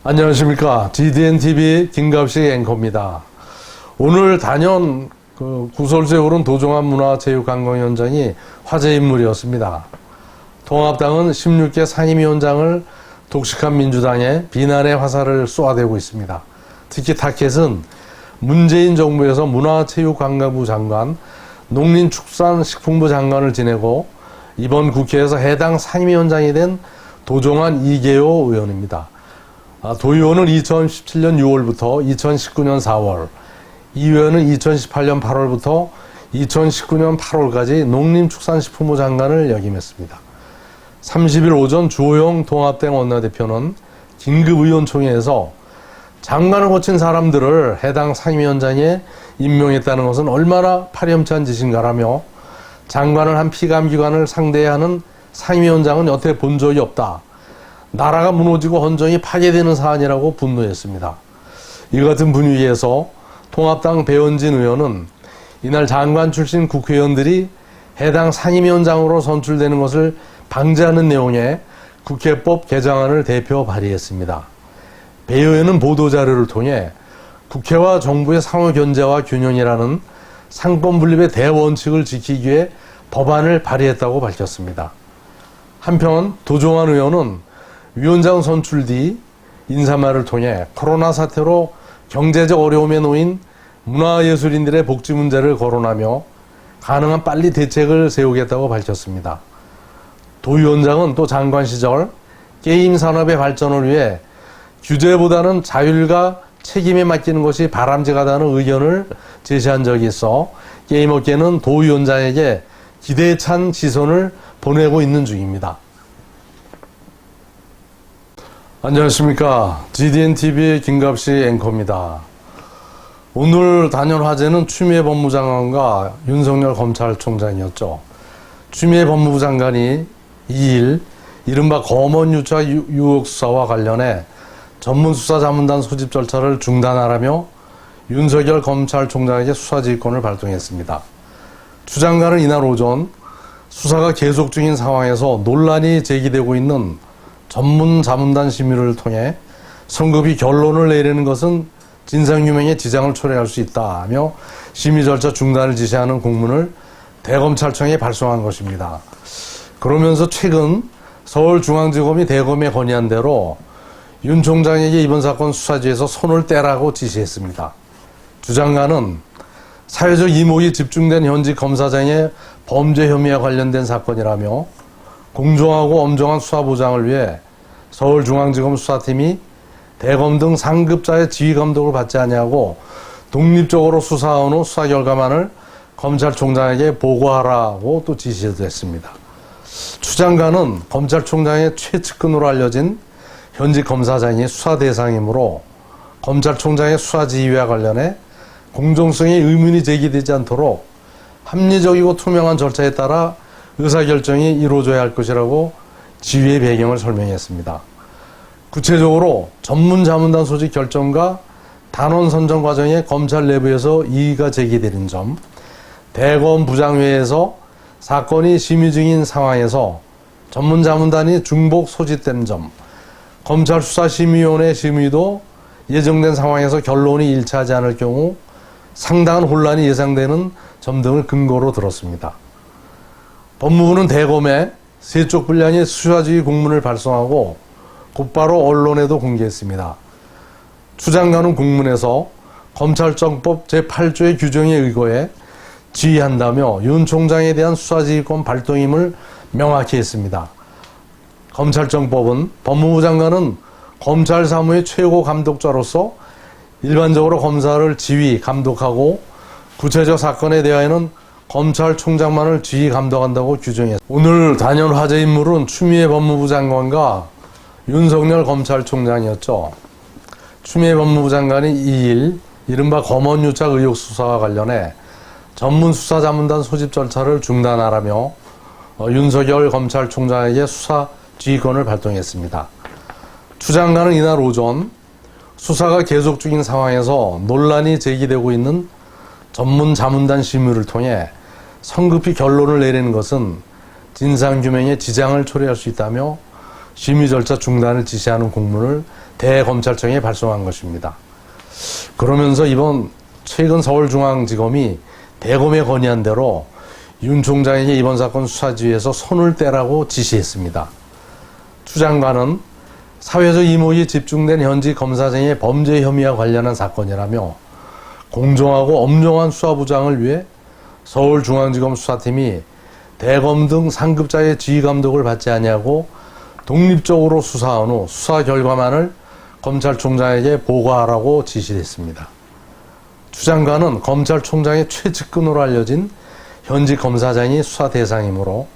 안녕하십니까. GDNTV 김갑식 앵커입니다. 오늘 단연 구설수에 오른 도종환 문화체육관광위원장이 화제 인물이었습니다. 통합당은 16개 상임위원장을 독식한 민주당에 비난의 화살을 쏘아대고 있습니다. 특히 타켓은 문재인 정부에서 문화체육관광부 장관, 농林축산식품부 장관을 지내고 이번 국회에서 해당 상임위원장이 된 도종환 이계호 의원입니다. 도 의원은 2017년 6월부터 2019년 4월, 이 의원은 2018년 8월부터 2019년 8월까지 농림축산식품부 장관을 역임했습니다. 30일 오전 주호영 통합당 원내대표는 긴급의원총회에서 장관을 거친 사람들을 해당 상임위원장에 임명했다는 것은 얼마나 파렴치한 짓인가라며 장관을 한 피감기관을 상대해야 하는 상임위원장은 여태 본 적이 없다. 나라가 무너지고 헌정이 파괴되는 사안이라고 분노했습니다. 이 같은 분위기에서 통합당 배현진 의원은 이날 장관 출신 국회의원들이 해당 상임위원장으로 선출되는 것을 방지하는 내용의 국회법 개정안을 대표 발의했습니다. 배 의원은 보도자료를 통해 국회와 정부의 상호 견제와 균형이라는 상권 분립의 대원칙을 지키기 위해 법안을 발의했다고 밝혔습니다. 한편 도종환 의원은 위원장 선출 뒤 인사말을 통해 코로나 사태로 경제적 어려움에 놓인 문화예술인들의 복지 문제를 거론하며 가능한 빨리 대책을 세우겠다고 밝혔습니다. 도 위원장은 또 장관 시절 게임 산업의 발전을 위해 규제보다는 자율과 책임에 맡기는 것이 바람직하다는 의견을 제시한 적이 있어 게임업계는 도 위원장에게 기대에 찬 시선을 보내고 있는 중입니다. 안녕하십니까. GDNTV의 김갑식 앵커입니다. 오늘 단연 화제는 추미애 법무장관과 윤석열 검찰총장이었죠. 추미애 법무부 장관이 2일 이른바 검언유착 의혹 수사와 관련해 전문수사자문단 소집 절차를 중단하라며 윤석열 검찰총장에게 수사지휘권을 발동했습니다. 추 장관은 이날 오전 수사가 계속 중인 상황에서 논란이 제기되고 있는 전문자문단 심의를 통해 성급히 결론을 내리는 것은 진상규명에 지장을 초래할 수 있다며 심의 절차 중단을 지시하는 공문을 대검찰청에 발송한 것입니다. 그러면서 최근 서울중앙지검이 대검에 건의한 대로 윤 총장에게 이번 사건 수사지에서 손을 떼라고 지시했습니다. 주 장관은 사회적 이목이 집중된 현직 검사장의 범죄 혐의와 관련된 사건이라며 공정하고 엄정한 수사 보장을 위해 서울중앙지검 수사팀이 대검 등 상급자의 지휘 감독을 받지 아니하고 독립적으로 수사한 후 수사 결과만을 검찰총장에게 보고하라고 또 지시도 했습니다. 추 장관은 검찰총장의 최측근으로 알려진 현직 검사장이 수사 대상이므로 검찰총장의 수사 지휘와 관련해 공정성에 의문이 제기되지 않도록 합리적이고 투명한 절차에 따라 의사결정이 이루어져야 할 것이라고 지휘의 배경을 설명했습니다. 구체적으로 전문자문단 소집 결정과 단원 선정 과정에 검찰 내부에서 이의가 제기되는 점, 대검 부장회에서 사건이 심의 중인 상황에서 전문자문단이 중복 소집된 점, 검찰 수사심의위원회 심의도 예정된 상황에서 결론이 일치하지 않을 경우 상당한 혼란이 예상되는 점 등을 근거로 들었습니다. 법무부는 대검에 세쪽 분량의 수사지휘 공문을 발송하고 곧바로 언론에도 공개했습니다. 추 장관은 공문에서 검찰청법 제8조의 규정에 의거해 지휘한다며 윤 총장에 대한 수사지휘권 발동임을 명확히 했습니다. 검찰청법은 법무부 장관은 검찰 사무의 최고 감독자로서 일반적으로 검사를 지휘, 감독하고 구체적 사건에 대하여는 검찰총장만을 지휘, 감독한다고 규정했습니다. 오늘 단연 화제 인물은 추미애 법무부 장관과 윤석열 검찰총장이었죠. 추미애 법무부 장관이 2일 이른바 검언유착 의혹 수사와 관련해 전문수사자문단 소집 절차를 중단하라며 윤석열 검찰총장에게 수사 지휘권을 발동했습니다. 추 장관은 이날 오전 수사가 계속 중인 상황에서 논란이 제기되고 있는 전문자문단 심의를 통해 성급히 결론을 내리는 것은 진상규명에 지장을 초래할 수 있다며 심의 절차 중단을 지시하는 공문을 대검찰청에 발송한 것입니다. 그러면서 최근 서울중앙지검이 대검에 건의한 대로 윤 총장에게 이번 사건 수사 지휘에서 손을 떼라고 지시했습니다. 추 장관은 사회적 이목이 집중된 현직 검사장의 범죄 혐의와 관련한 사건이라며 공정하고 엄정한 수사 부장을 위해 서울중앙지검 수사팀이 대검 등 상급자의 지휘 감독을 받지 아니하고 독립적으로 수사한 후 수사 결과만을 검찰총장에게 보고하라고 지시했습니다. 추 장관은 검찰총장의 최측근으로 알려진 현직 검사장이 수사 대상이므로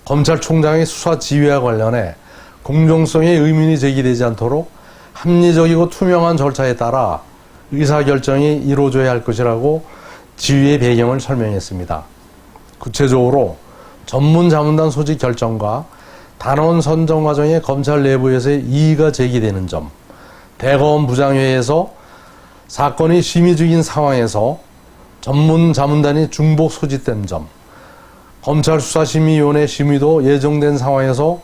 검찰총장의 수사 지휘와 관련해 공정성의 의문이 제기되지 않도록 합리적이고 투명한 절차에 따라 의사결정이 이루어져야 할 것이라고 지휘의 배경을 설명했습니다. 구체적으로 전문 자문단 소집 결정과 단원 선정 과정에 검찰 내부에서의 이의가 제기되는 점, 대검 부장회에서 사건이 심의 중인 상황에서 전문 자문단이 중복 소집된 점, 검찰 수사심의위원회 심의도 예정된 상황에서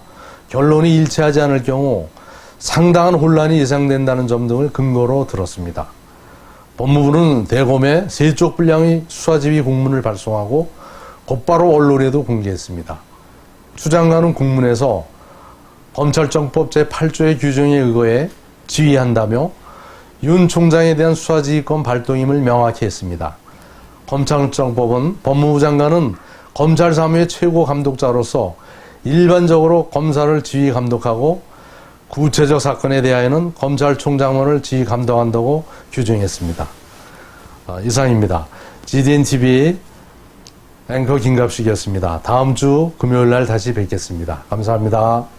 결론이 일치하지 않을 경우 상당한 혼란이 예상된다는 점 등을 근거로 들었습니다. 법무부는 대검에 3쪽 분량의 수사지휘 공문을 발송하고 곧바로 언론에도 공개했습니다. 추 장관은 공문에서 검찰청법 제8조의 규정에 의거해 지휘한다며 윤 총장에 대한 수사지휘권 발동임을 명확히 했습니다. 검찰청법은 법무부 장관은 검찰 사무의 최고 감독자로서 일반적으로 검사를 지휘 감독하고 구체적 사건에 대하여는 검찰총장만을 지휘 감독한다고 규정했습니다. 이상입니다. GDNTV 앵커 김갑식이었습니다. 다음 주 금요일 날 다시 뵙겠습니다. 감사합니다.